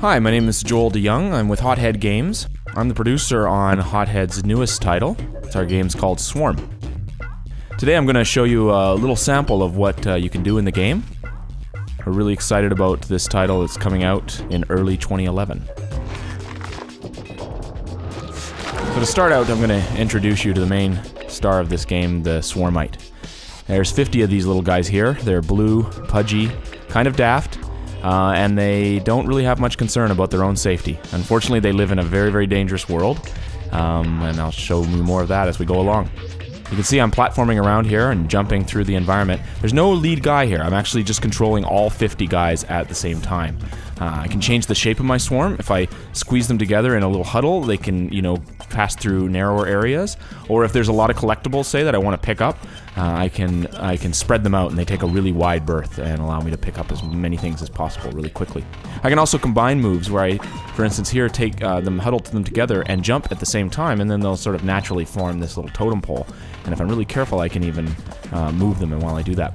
Hi, my name is Joel DeYoung. I'm with Hothead Games. I'm the producer on Hothead's newest title. Our game's called Swarm. Today I'm going to show you a little sample of what you can do in the game. We're really excited about this title. It's coming out in early 2011. So to start out, I'm going to introduce you to the main star of this game, the Swarmite. There's 50 of these little guys here. They're blue, pudgy, kind of daft. And they don't really have much concern about their own safety. Unfortunately, they live in a very, very dangerous world, and I'll show you more of that as we go along. You can see I'm platforming around here and jumping through the environment. There's no lead guy here. I'm actually just controlling all 50 guys at the same time. I can change the shape of my swarm. If I squeeze them together in a little huddle, they can, pass through narrower areas. Or if there's a lot of collectibles, say, that I want to pick up, I can spread them out and they take a really wide berth and allow me to pick up as many things as possible really quickly. I can also combine moves where I, for instance here, take them, huddle them together and jump at the same time, and then they'll sort of naturally form this little totem pole. And if I'm really careful, I can even move them while I do that.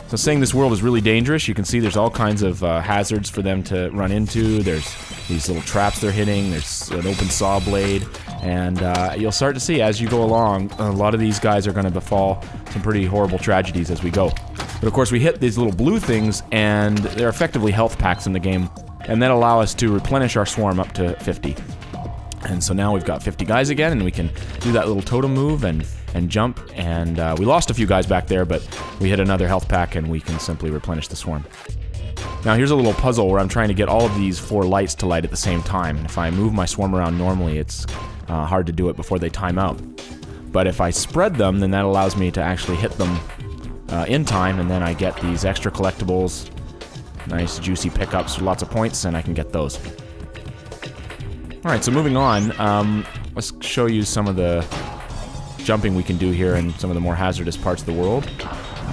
So saying this world is really dangerous, you can see there's all kinds of hazards for them to run into. There's these little traps they're hitting, there's an open saw blade, and you'll start to see as you go along, a lot of these guys are going to befall some pretty horrible tragedies as we go. But of course we hit these little blue things, and they're effectively health packs in the game, and that allow us to replenish our swarm up to 50. And so now we've got 50 guys again, and we can do that little totem move and jump, and we lost a few guys back there, but we hit another health pack and we can simply replenish the swarm. Now here's a little puzzle where I'm trying to get all of these 4 lights to light at the same time. If I move my swarm around normally, it's hard to do it before they time out. But if I spread them, then that allows me to actually hit them in time, and then I get these extra collectibles, nice juicy pickups, lots of points, and I can get those. Alright, so moving on, let's show you some of the jumping we can do here in some of the more hazardous parts of the world.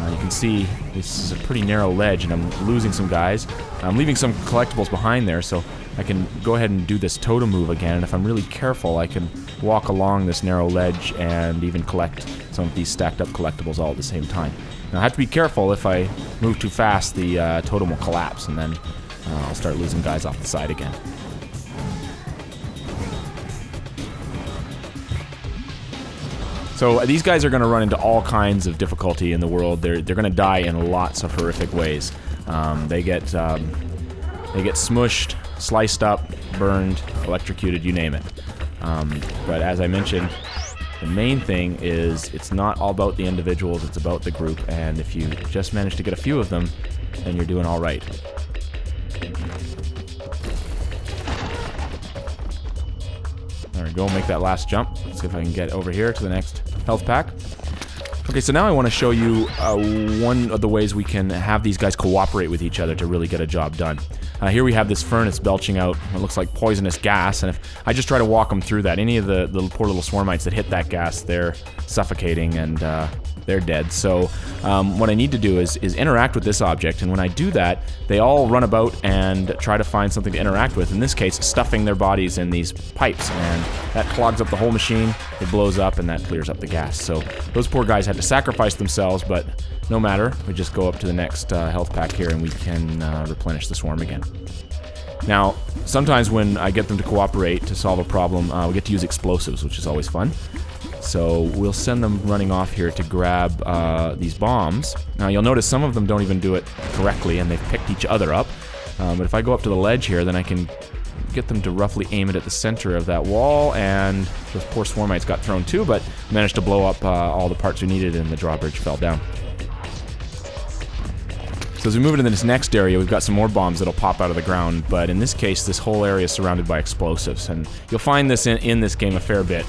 You can see this is a pretty narrow ledge, and I'm losing some guys. I'm leaving some collectibles behind there, so I can go ahead and do this totem move again, and if I'm really careful, I can walk along this narrow ledge and even collect some of these stacked up collectibles all at the same time. Now I have to be careful. If I move too fast, the totem will collapse, and then I'll start losing guys off the side again. So these guys are going to run into all kinds of difficulty in the world. They're going to die in lots of horrific ways. They get smushed, sliced up, burned, electrocuted, you name it. But as I mentioned, the main thing is it's not all about the individuals, it's about the group. And if you just manage to get a few of them, then you're doing all right. There we go, make that last jump. Let's see if I can get over here to the next health pack. Okay, so now I want to show you one of the ways we can have these guys cooperate with each other to really get a job done. Here we have this furnace belching out what looks like poisonous gas, and if I just try to walk them through that, any of the poor little swarmites that hit that gas, they're suffocating and they're dead. So what I need to do is interact with this object, and when I do that, they all run about and try to find something to interact with. In this case, stuffing their bodies in these pipes, and that clogs up the whole machine, it blows up, and that clears up the gas. So those poor guys had to sacrifice themselves, but no matter, we just go up to the next health pack here and we can replenish the swarm again. Now, sometimes when I get them to cooperate to solve a problem, we get to use explosives, which is always fun. So we'll send them running off here to grab these bombs. Now you'll notice some of them don't even do it correctly, and they've picked each other up. But if I go up to the ledge here, then I can get them to roughly aim it at the center of that wall, and those poor swarmites got thrown too, but managed to blow up all the parts we needed, and the drawbridge fell down. So as we move into this next area, we've got some more bombs that'll pop out of the ground, but in this case, this whole area is surrounded by explosives, and you'll find this in this game a fair bit.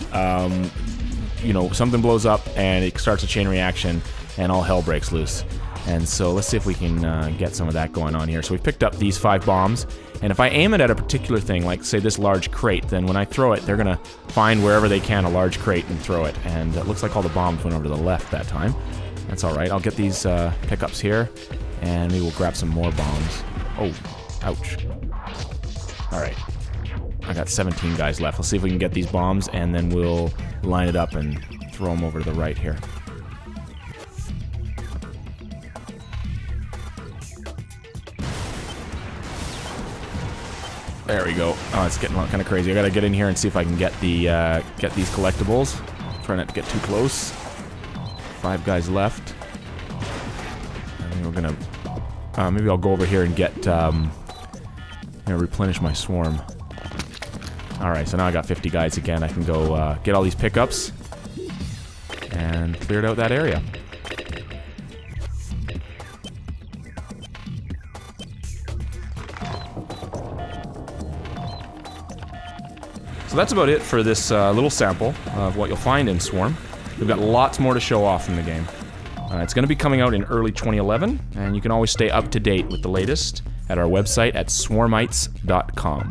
Something blows up, and it starts a chain reaction, and all hell breaks loose. And so let's see if we can get some of that going on here. So we've picked up these 5 bombs, and if I aim it at a particular thing, like say this large crate, then when I throw it, they're gonna find wherever they can a large crate and throw it. And it looks like all the bombs went over to the left that time. That's all right. I'll get these pickups here, and maybe we'll grab some more bombs. Oh, ouch. All right. I got 17 guys left. Let's see if we can get these bombs, and then we'll line it up and throw them over to the right here. There we go. Oh, it's getting kind of crazy. I gotta get in here and see if I can get the get these collectibles. Try not to get too close. 5 guys left. I think we're gonna... maybe I'll go over here and get... replenish my swarm. Alright, so now I got 50 guys again. I can go get all these pickups and cleared out that area. So that's about it for this little sample of what you'll find in Swarm. We've got lots more to show off in the game. It's going to be coming out in early 2011, and you can always stay up to date with the latest at our website at swarmites.com.